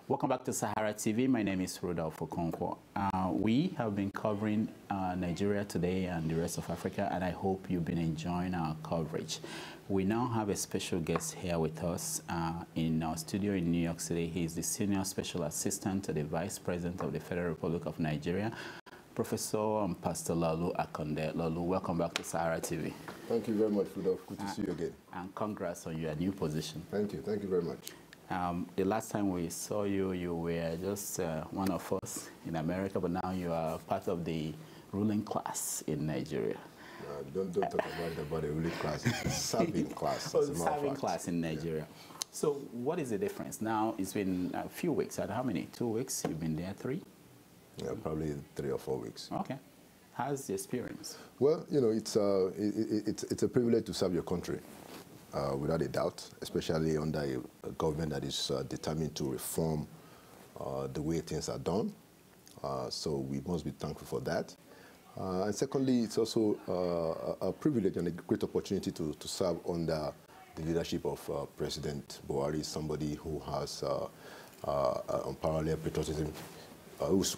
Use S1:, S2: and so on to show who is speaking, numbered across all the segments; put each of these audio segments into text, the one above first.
S1: Welcome back to Sahara TV. My name is Rudolf Okonkwo. We have been covering Nigeria today and the rest of Africa, and I hope you've been enjoying our coverage. We now have a special guest here with us in our studio in New York City. He is the Senior Special Assistant to the Vice President of the Federal Republic of Nigeria, Professor and Pastor Laolu Akande. Laolu, welcome back to Sahara TV.
S2: Thank you very much, Rudolf. Good to see you again.
S1: And congrats on your new position.
S2: Thank you. Thank you very much.
S1: The last time we saw you, you were just one of us in America, but now you are part of the ruling class in Nigeria.
S2: Don't talk about the ruling class. It's a serving class.
S1: Oh, serving class in Nigeria. Yeah. So what is the difference? Now, it's been a few weeks. How many? 2 weeks? You've been there 3?
S2: Yeah, probably 3 or 4 weeks.
S1: Okay. How's the experience?
S2: Well, you know, it's a privilege to serve your country. Without a doubt, especially under a government that is determined to reform the way things are done. So we must be thankful for that. And secondly, it's also a privilege and a great opportunity to serve under the leadership of President Buhari, somebody who has unparalleled patriotism, has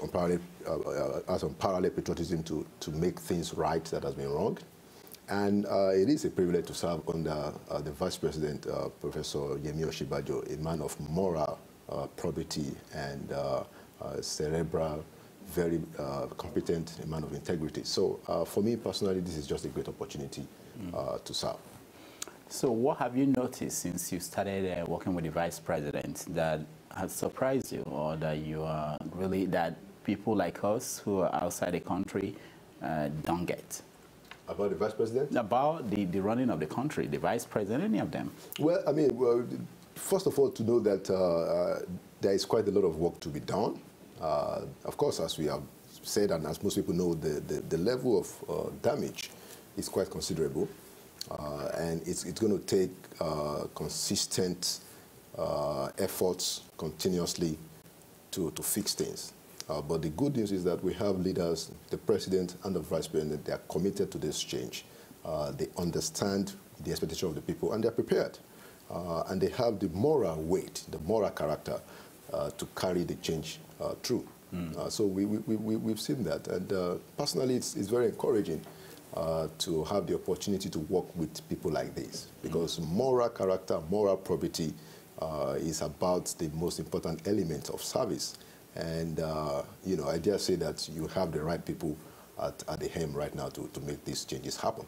S2: unparalleled patriotism to make things right that has been wrong. And it is a privilege to serve under the Vice President, Professor Yemi Osinbajo, a man of moral probity and cerebral, very competent, a man of integrity. So for me personally, this is just a great opportunity to serve.
S1: So what have you noticed since you started working with the Vice President that has surprised you, or that you are really, that people like us who are outside the country don't get?
S2: About the Vice President?
S1: About the running of the country, the Vice President, any of them?
S2: Well, I mean, first of all, to know that there is quite a lot of work to be done. Of course, as we have said, and as most people know, the level of damage is quite considerable. And it's going to take consistent efforts continuously to fix things. But the good news is that we have leaders, the President and the Vice President, they are committed to this change. They understand the expectation of the people, and they're prepared. And they have the moral weight, the moral character to carry the change through. So we've seen that. And personally, it's very encouraging to have the opportunity to work with people like this, because moral character, moral probity is about the most important element of service. And, you know, I dare say that you have the right people at the helm right now to make these changes happen.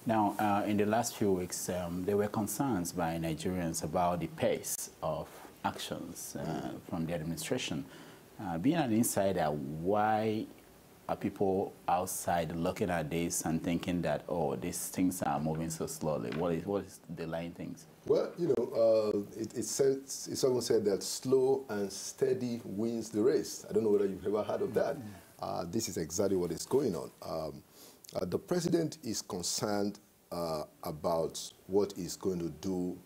S1: Now, in the last few weeks, there were concerns by Nigerians about the pace of actions from the administration. Being an insider, why are people outside looking at this and thinking that, oh, these things are moving so slowly? What is delaying things? Well,
S2: you know, it's often said that slow and steady wins the race. I don't know whether you've ever heard of that. This is exactly what is going on. The president is concerned about what he's going to do,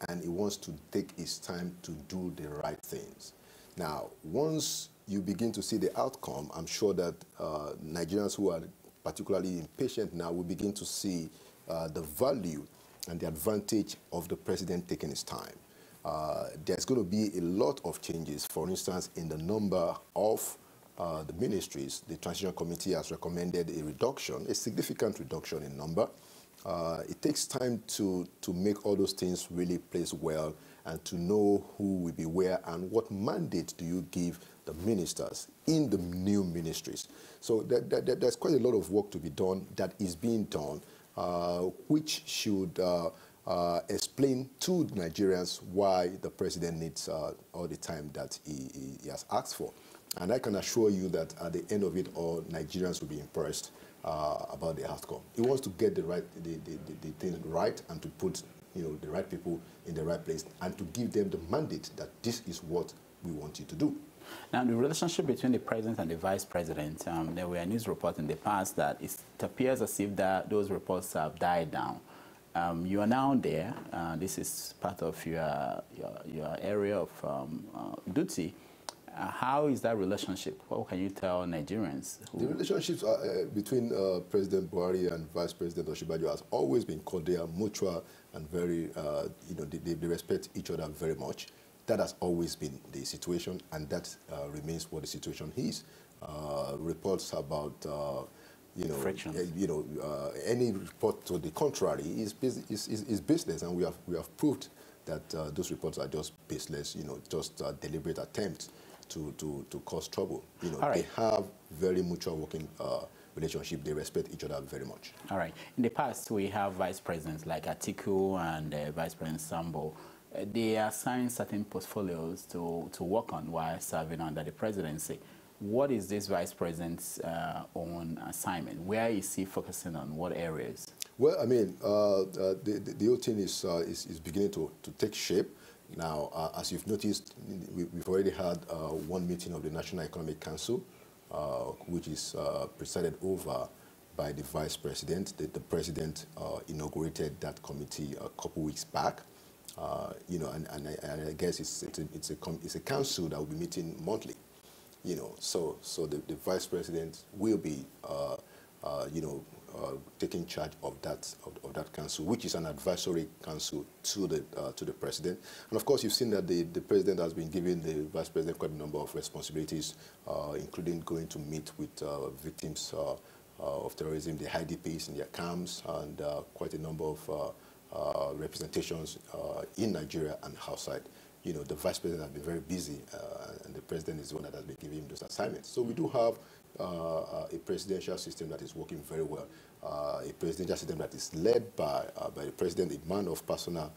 S2: and he wants to take his time to do the right things. Now, once you begin to see the outcome, I'm sure that Nigerians who are particularly impatient now will begin to see the value and the advantage of the president taking his time. There's going to be a lot of changes, for instance, in the number of the ministries. The Transition Committee has recommended a reduction, a significant reduction in number. It takes time to make all those things really place well, and to know who will be where and what mandate do you give the ministers in the new ministries. So there's quite a lot of work to be done that is being done, which should explain to Nigerians why the president needs all the time that he has asked for. And I can assure you that at the end of it all, Nigerians will be impressed about the outcome. He wants to get the thing right, and to put, you know, the right people in the right place, and to give them the mandate that this is what we want you to do.
S1: Now, the relationship between the president and the vice president, there were news reports in the past that it appears as if those reports have died down. You are now there. This is part of your area of duty. How is that relationship? What can you tell Nigerians?
S2: The relationships between President Buhari and Vice President Osinbajo has always been cordial, mutual, and very, you know, they respect each other very much. That has always been the situation, and that remains what the situation is. Reports about any report to the contrary is baseless, and we have proved that those reports are just baseless. Just deliberate attempts to cause trouble. They have very mutual working relationship. They respect each other very much.
S1: All right. In the past, we have vice presidents like Atiku and Vice President Sambo. They assign certain portfolios to work on while serving under the presidency. What is this vice president's own assignment? Where is he focusing on? What areas?
S2: Well, I mean, the whole thing is beginning to take shape. Now, as you've noticed, we've already had one meeting of the National Economic Council, which is presided over by the vice president. The president inaugurated that committee a couple weeks back. And I guess it's a council that will be meeting monthly. So the vice president will be taking charge of that council, which is an advisory council to the president. And of course, you've seen that the president has been giving the vice president quite a number of responsibilities, including going to meet with victims of terrorism, the IDPs in their camps, and quite a number of representations in Nigeria and outside. The vice president has been very busy, and the president is the one that has been giving him those assignments. So we do have a presidential system that is working very well, a presidential system that is led by the president, a man of personal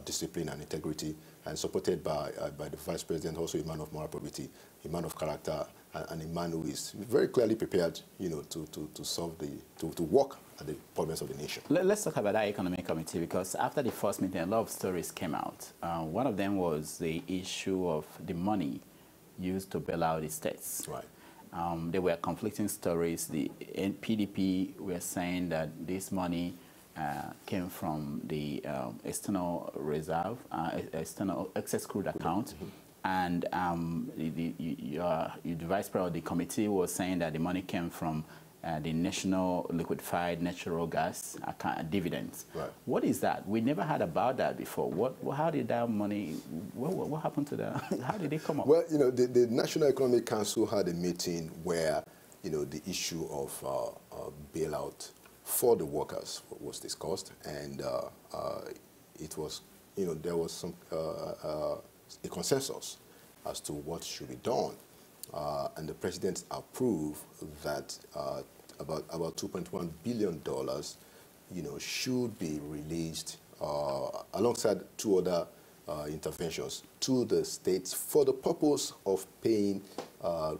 S2: discipline and integrity, and supported by the vice president, also a man of moral probity, a man of character, and a man who is very clearly prepared, to work at the problems of the nation.
S1: Let's talk about that economic committee, because after the first meeting, a lot of stories came out. One of them was the issue of the money used to bail out the states.
S2: Right.
S1: There were conflicting stories. The PDP were saying that this money came from the external reserve, external excess crude account. And the vice president of the committee was saying that the money came from the National Liquefied Natural Gas dividends.
S2: Right.
S1: What is that? We never heard about that before. How did that money, what happened to that? How did it come up?
S2: Well, the National Economic Council had a meeting where, the issue of bailout for the workers was discussed, and it was, there was some a consensus as to what should be done. And the president approved that about $2.1 billion, should be released alongside two other interventions to the states for the purpose of paying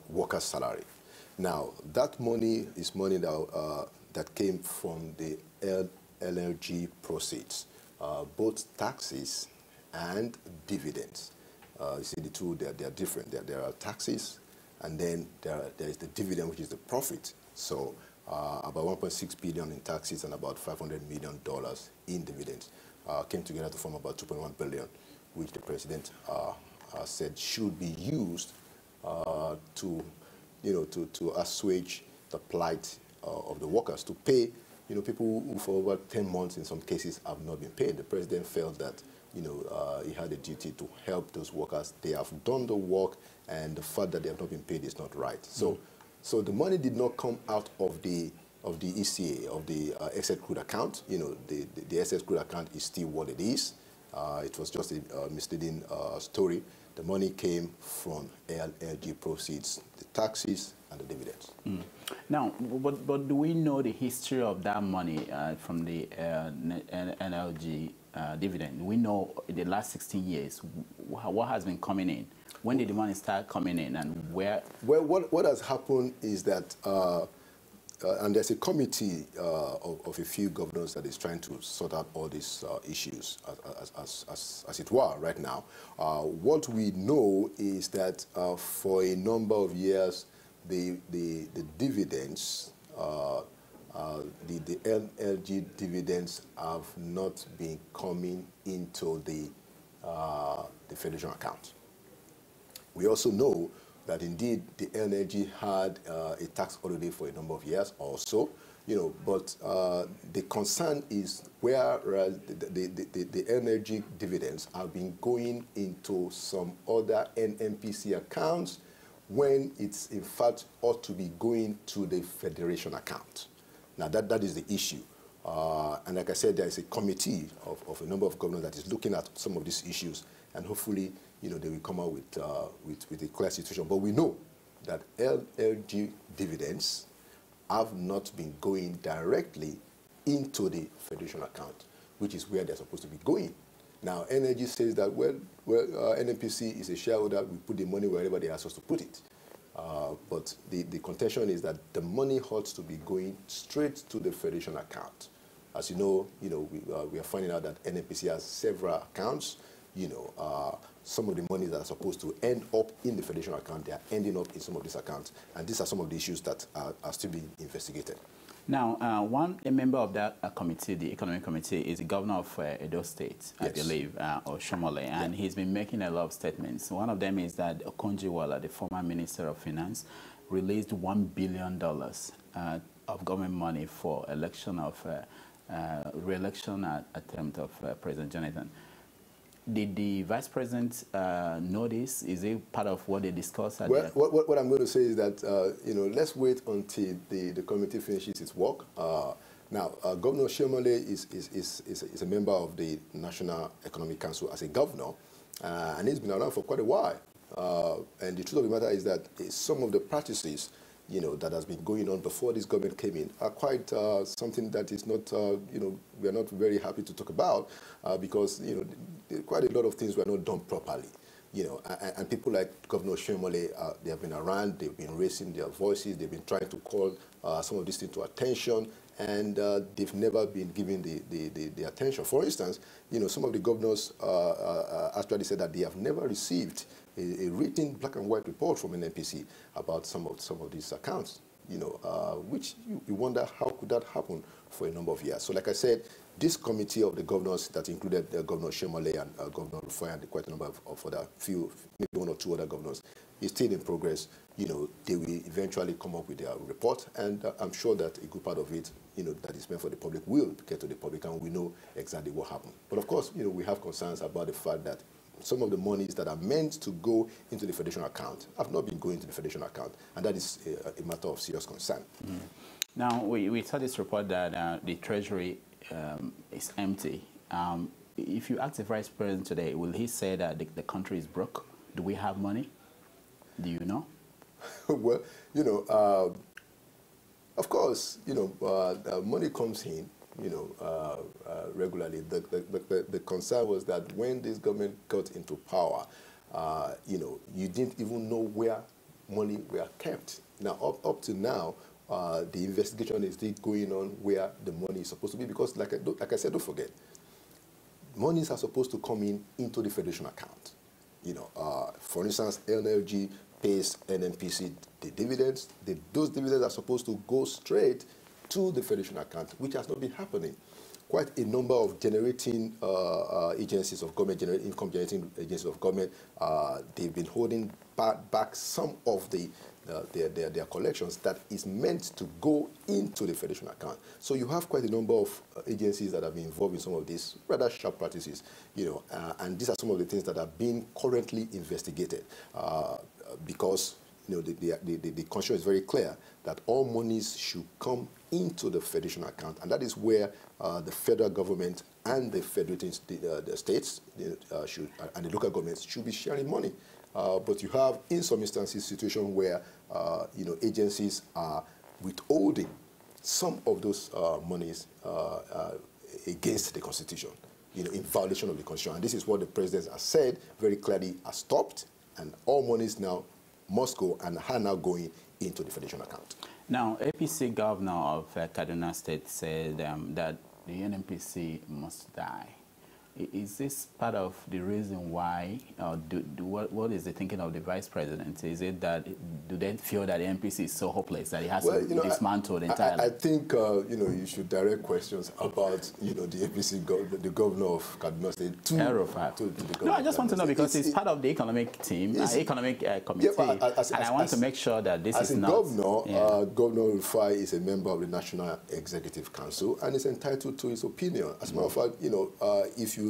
S2: workers' salary. Now, that money is money that came from the LNG proceeds, both taxes and dividends. You see, the two, they are different. There are taxes, and then there is the dividend, which is the profit. So about 1.6 billion in taxes and about $500 million in dividends came together to form about 2.1 billion, which the president said should be used to assuage the plight of the workers, to pay people who for over 10 months in some cases have not been paid. The president felt that he had a duty to help those workers. They have done the work, and the fact that they have not been paid is not right. So the money did not come out of the ECA, of the excess crude account. The excess crude account is still what it is. It was just a misleading story. The money came from LNG proceeds, the taxes, and the dividends.
S1: Now, but do we know the history of that money from the NLG dividend? We know in the last 16 years what has been coming in. When did the money start coming in, and where? Well,
S2: what has happened is that, and there's a committee of a few governors that is trying to sort out all these issues, as it were, right now. What we know is that for a number of years, the dividends, the LNG dividends have not been coming into the Federation account. We also know that indeed the LNG had a tax holiday for a number of years also. but the concern is where the energy dividends have been going into some other NNPC accounts when it's in fact ought to be going to the federation account. Now that is the issue. And like I said, there is a committee of a number of governors that is looking at some of these issues, and hopefully, they will come out with a clear situation. But we know that LLG dividends have not been going directly into the federation account, which is where they're supposed to be going. Now, Energy says that, NNPC is a shareholder, we put the money wherever they ask us to put it. But the contention is that the money ought to be going straight to the federation account. As you know, we are finding out that NNPC has several accounts. Some of the monies that are supposed to end up in the federation account, they are ending up in some of these accounts. And these are some of the issues that are still being investigated. Now,
S1: a member of that committee, the Economic Committee, is the governor of Edo State, I believe, Oshomole, and he's been making a lot of statements. One of them is that Okonkwo, the former Minister of Finance, released $1 billion of government money for re-election attempt of President Jonathan. Did the Vice President know this? Is it part of what they discussed?
S2: What I'm going to say is that, let's wait until the committee finishes its work. Now, Governor Oshomole is a member of the National Economic Council as a governor, and he's been around for quite a while. And the truth of the matter is that some of the practices that has been going on before this government came in are quite something that is not, we are not very happy to talk about because, quite a lot of things were not done properly. And people like Governor Oshomole, they have been around, they've been raising their voices, they've been trying to call some of these things to attention, and they've never been given the attention. For instance, some of the governors actually said that they have never received a written black and white report from NNPC about some of these accounts, which you wonder how could that happen for a number of years. So like I said, this committee of the governors that included Governor Oshomole and Governor Rufai and quite a number of other maybe one or two other governors, is still in progress. They will eventually come up with their report, and I'm sure that a good part of it, that is meant for the public will get to the public, and we know exactly what happened. But of course, we have concerns about the fact that some of the monies that are meant to go into the federation account have not been going to the federation account, and that is a matter of serious concern. Mm.
S1: Now, we saw this report that the Treasury is empty. If you ask the Vice President today, will he say that the country is broke? Do we have money? Do you know?
S2: Well, of course, money comes in, regularly. The concern was that when this government got into power, you didn't even know where money were kept. Now, up to now, the investigation is still going on where the money is supposed to be, because like I said, don't forget, monies are supposed to come into the federation account. For instance, LNG pays NNPC the dividends. Those dividends are supposed to go straight to the federation account, which has not been happening. Quite a number of generating agencies of government, income generating agencies of government, they've been holding back some of their collections that is meant to go into the federation account. So you have quite a number of agencies that have been involved in some of these rather sharp practices, and these are some of the things that are being currently investigated because the constitution is very clear that all monies should come into the federation account, and that is where the federal government and the federating the states and the local governments should be sharing money. But you have, in some instances, situations where agencies are withholding some of those monies against the Constitution, in violation of the Constitution. And this is what the President has said very clearly, has stopped, and all monies now must go and are now going into the federation account.
S1: Now, APC governor of Kaduna State said that the NNPC must die. Is this part of the reason why, what is the thinking of the vice president? Is it that, do they feel that the MPC is so hopeless that it has to be dismantled entirely?
S2: I think, you should direct questions about, the MPC, the governor of Kaduna State to the governor.
S1: No, I just want to know, because it's part of the economic team, economic committee, and I want to make sure that this is not...
S2: As a governor, Governor Rufai is a member of the National Executive Council and is entitled to his opinion. As a matter of fact, if you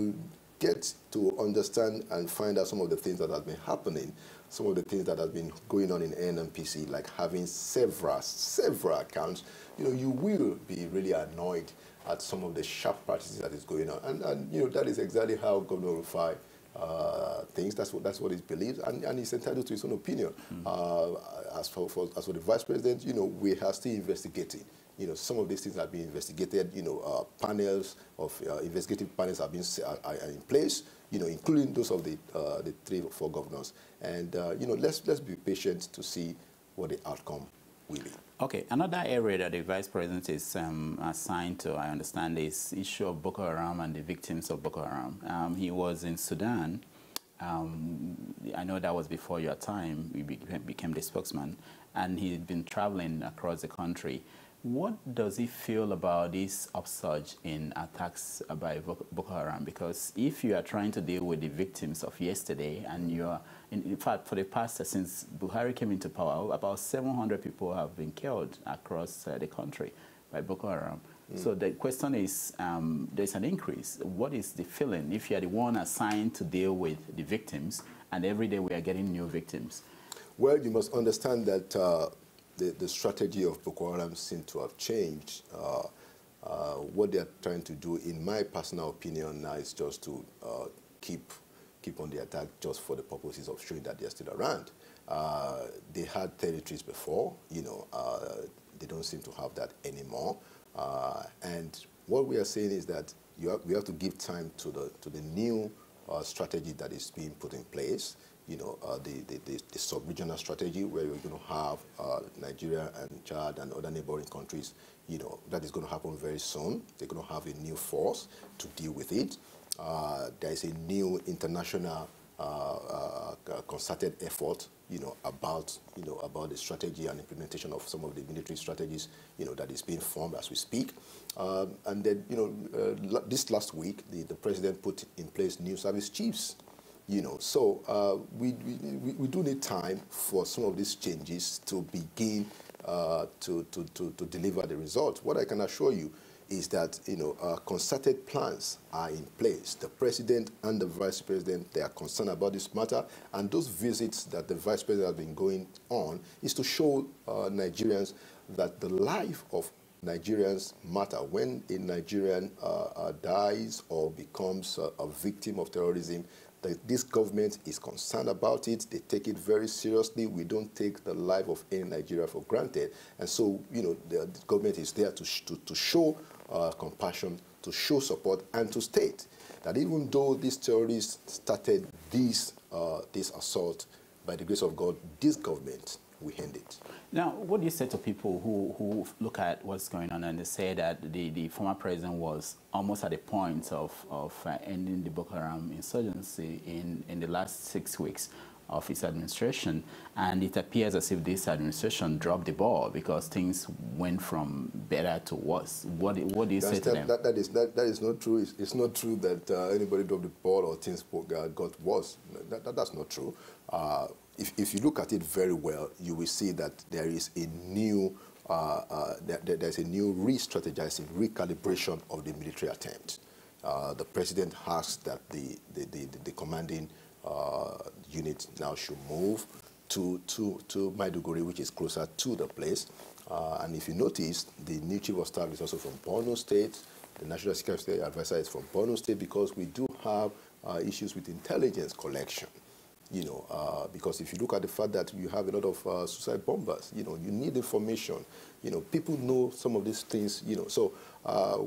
S2: get to understand and find out some of the things that have been happening, some of the things that have been going on in NNPC, like having several accounts, you will be really annoyed at some of the sharp practices that is going on. And that is exactly how Governor Rufai thinks. That's what he believes, and he's entitled to his own opinion. As for the vice president, we are still investigating. Some of these things are being investigated. Panels of investigative panels are in place. Including those of the 3 or 4 governors. And let's be patient to see what the outcome will be.
S1: Okay, another area that the vice president is assigned to, I understand, is issue of Boko Haram and the victims of Boko Haram. He was in Sudan. I know that was before your time. He became the spokesman, and he'd been traveling across the country. What does he feel about this upsurge in attacks by Boko Haram? Because if you are trying to deal with the victims of yesterday, and you are, in fact, for the past, since Buhari came into power, about 700 people have been killed across the country by Boko Haram. So the question is, there's an increase. What is the feeling if you are the one assigned to deal with the victims, and every day we are getting new victims?
S2: Well, you must understand that the strategy of Boko Haram seems to have changed. What they are trying to do, in my personal opinion, now is just to keep on the attack just for the purposes of showing that they're still around. They had territories before, they don't seem to have that anymore. And what we are saying is that we have to give time to the new strategy that is being put in place. The sub-regional strategy, where you're going to have Nigeria and Chad and other neighboring countries, that is going to happen very soon. They're going to have a new force to deal with it. There is a new international concerted effort, about the strategy and implementation of some of the military strategies, that is being formed as we speak. And then, this last week, the president put in place new service chiefs. So we do need time for some of these changes to begin to deliver the results. What I can assure you is that concerted plans are in place. The president and the vice president, they are concerned about this matter, and those visits that the vice president has been going on is to show Nigerians that the life of Nigerians matter. When a Nigerian dies or becomes a victim of terrorism, this government is concerned about it. They take it very seriously. We don't take the life of any Nigeria for granted. And so, the government is there to show compassion, to show support, and to state that even though these terrorists started this assault, by the grace of God, this government will end it.
S1: Now, what do you say to people who look at what's going on and they say that the former president was almost at the point of ending the Boko Haram insurgency in the last 6 weeks of his administration, and it appears as if this administration dropped the ball because things went from better to worse? What do you say to them?
S2: That is not true. It's not true that anybody dropped the ball or things got worse. That's not true. If you look at it very well, you will see that there is a new there's a new re-strategizing, recalibration of the military attempt. The president asked that the commanding unit now should move to Maiduguri, which is closer to the place. And if you notice, the new chief of staff is also from Borno State. The National Security Advisor is from Borno State, because we do have issues with intelligence collection. Because if you look at the fact that you have a lot of suicide bombers, you need information. People know some of these things, So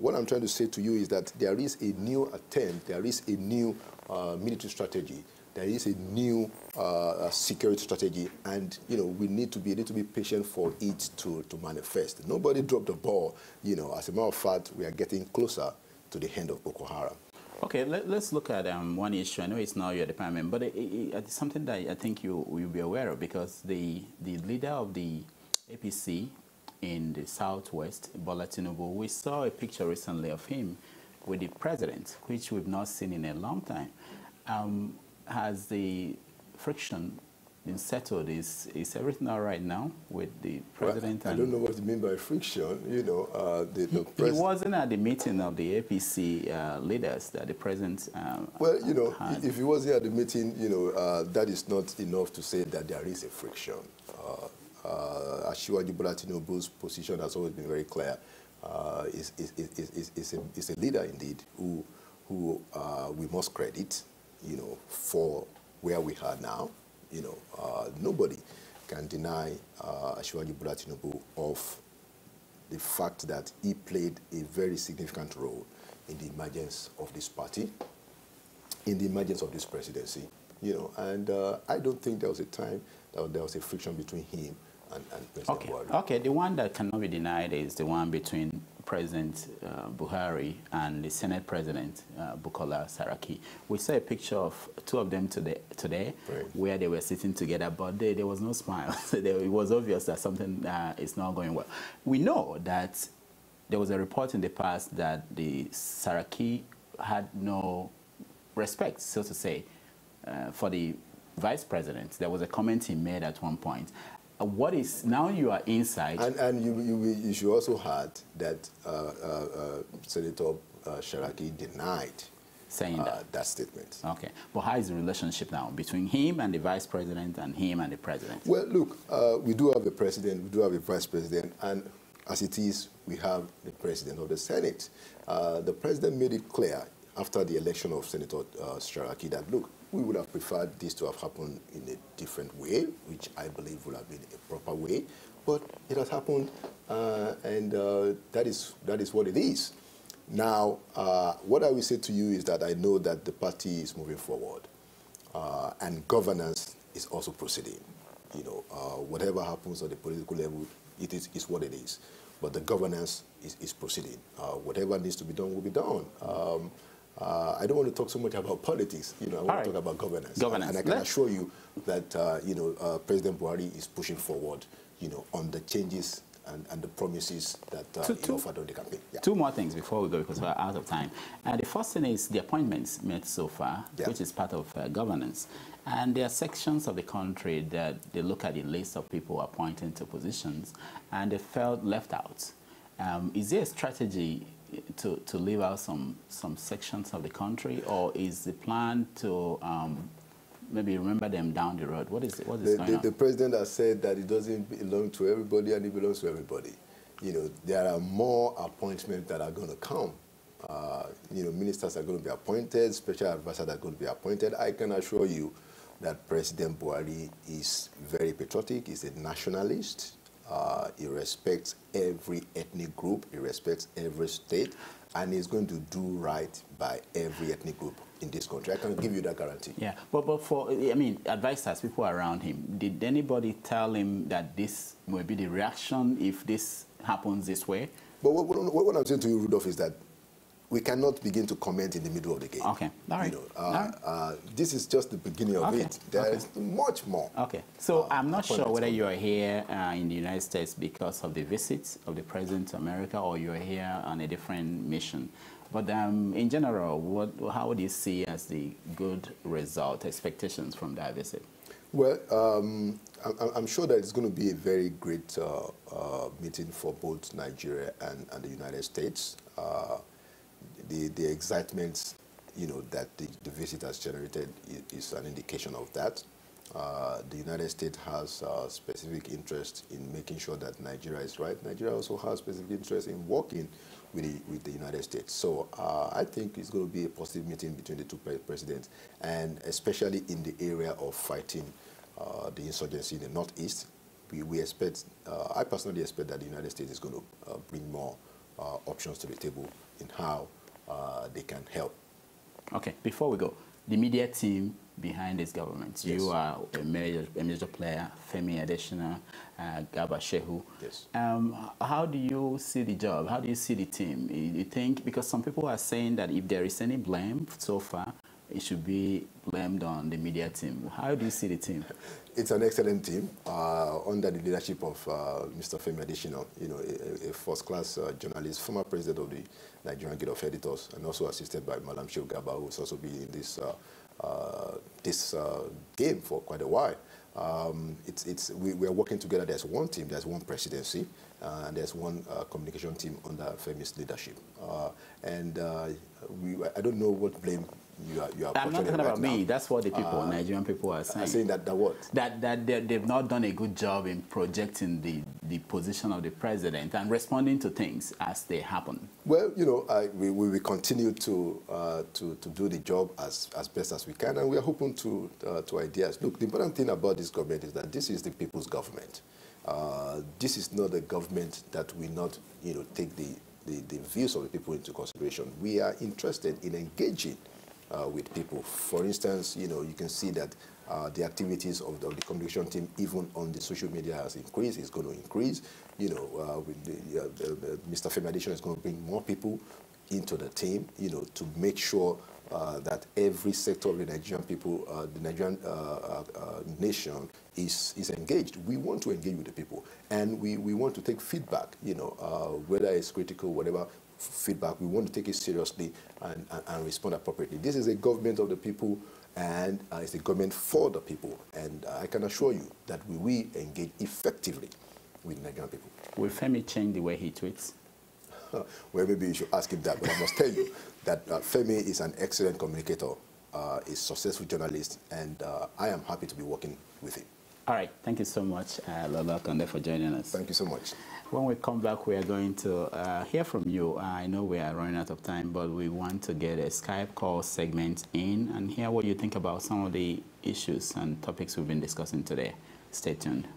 S2: what I'm trying to say to you is that there is a new attempt, there is a new military strategy, there is a new security strategy, and, we need to be a little bit patient for it to manifest. Nobody dropped the ball. As a matter of fact, we are getting closer to the end of Boko Haram.
S1: Okay, let's look at one issue. I know it's not your department, but it's something that I think you will be aware of, because the leader of the APC in the Southwest, Bola Tinubu, we saw a picture recently of him with the president, which we've not seen in a long time. Has the friction been settled? Is everything all right now with the president?
S2: Well, I don't know what you mean by friction. You know,
S1: he wasn't at the meeting of the APC leaders that the president
S2: well, you know,
S1: had.
S2: if he wasn't at the meeting, you know, that is not enough to say that there is a friction. Asiwaju Bola Tinubu's position has always been very clear. Is a leader indeed who we must credit, you know, for where we are now. You know, nobody can deny Asiwaju Bola Tinubu of the fact that he played a very significant role in the emergence of this party, in the emergence of this presidency. You know, and I don't think there was a time that there was a friction between him and President Buhari.
S1: Okay, the one that cannot be denied is the one between President Buhari and the Senate President Bukola Saraki. We saw a picture of two of them today
S2: Right.
S1: where they were sitting together, but there was no smile. So it was obvious that something is not going well. We know that there was a report in the past that the Saraki had no respect, so to say, for the vice president. There was a comment he made at one point. What is, now you are inside.
S2: And you should also add that Senator Saraki denied
S1: saying
S2: that statement.
S1: Okay. But how is the relationship now between him and the vice president and him and the president?
S2: Well, look, we do have a president, we do have a vice president, and as it is, we have the president of the Senate. The president made it clear after the election of Senator Saraki that, look, we would have preferred this to have happened in a different way, which I believe would have been a proper way, but it has happened, and that is what it is. Now, what I will say to you is that I know that the party is moving forward, and governance is also proceeding. You know, whatever happens on the political level, it is what it is. But the governance is proceeding. Whatever needs to be done will be done. I don't want to talk so much about politics. You know, I want to talk about governance. And I can assure you that, you know, President Buhari is pushing forward, you know, on the changes and the promises that he offered on the campaign. Yeah.
S1: Two more things before we go, because we're out of time. The first thing is the appointments made so far, which is part of governance. And there are sections of the country that they look at the list of people appointed to positions, and they felt left out. Is there a strategy to leave out some sections of the country, or is the plan to maybe remember them down the road? What is going on?
S2: The president has said that it doesn't belong to everybody and it belongs to everybody. You know, there are more appointments that are going to come. You know, ministers are going to be appointed, special advisors are going to be appointed. I can assure you that President Buhari is very patriotic, he's a nationalist. He respects every ethnic group, he respects every state, and he's going to do right by every ethnic group in this country. I can give you that guarantee.
S1: Yeah, but for, I mean, advisors, people around him, did anybody tell him that this will be the reaction if this happens this way? But
S2: what I'm saying to you, Rudolf, is that we cannot begin to comment in the middle of the game.
S1: Okay, all right.
S2: You know, this is just the beginning of it. There is much more.
S1: Okay, so I'm not sure whether you are here in the United States because of the visit of the President to America, or you are here on a different mission. But in general, how would you see as the good result, expectations from that visit?
S2: Well, I'm sure that it's going to be a very great meeting for both Nigeria and the United States. The excitement, you know, that the visit has generated is an indication of that. The United States has a specific interest in making sure that Nigeria is right. Nigeria also has specific interest in working with the United States. So I think it's going to be a positive meeting between the two presidents, and especially in the area of fighting the insurgency in the Northeast. We expect, I personally expect that the United States is going to bring more options to the table in how they can help.
S1: Okay, before we go, the media team behind this government.
S2: Yes.
S1: You are a major player, Femi Adesina, Garba Shehu.
S2: Yes.
S1: How do you see the job? How do you see the team? You think, because some people are saying that if there is any blame so far, it should be blamed on the media team. How do you see the team?
S2: It's an excellent team under the leadership of Mr. Femi Adesina, a first-class journalist, former president of the Nigerian Guild of Editors, and also assisted by Madam Shehu Garba, who's also been in this game for quite a while. We are working together. There's one team, there's one presidency, and there's one communication team under Femi's leadership. I don't know what blame you are
S1: I'm not talking about
S2: now.
S1: me. That's what the people, Nigerian people are saying.
S2: That what? That
S1: they've not done a good job in projecting the position of the president and responding to things as they happen.
S2: Well, we will continue to do the job as best as we can, and we are open to ideas. Look, the important thing about this government is that this is the people's government. This is not a government that will not, take the views of the people into consideration. We are interested in engaging with people. For instance, you can see that the activities of the communication team, even on the social media, has increased. It's going to increase. Mr. Femi Adesina is going to bring more people into the team, to make sure that every sector of the Nigerian people, the Nigerian nation is engaged. We want to engage with the people, and we want to take feedback, whether it's critical, whatever feedback, we want to take it seriously and respond appropriately. This is a government of the people, and it's a government for the people, and I can assure you that we will engage effectively with Nigerian people. Will
S1: Femi change the way he tweets?
S2: Well, maybe you should ask him that, but I must tell you that Femi is an excellent communicator, a successful journalist, and I am happy to be working with him.
S1: All right. Thank you so much, Laolu Akande, for joining us.
S2: Thank you so much.
S1: When we come back, we are going to hear from you. I know we are running out of time, but we want to get a Skype call segment in and hear what you think about some of the issues and topics we've been discussing today. Stay tuned.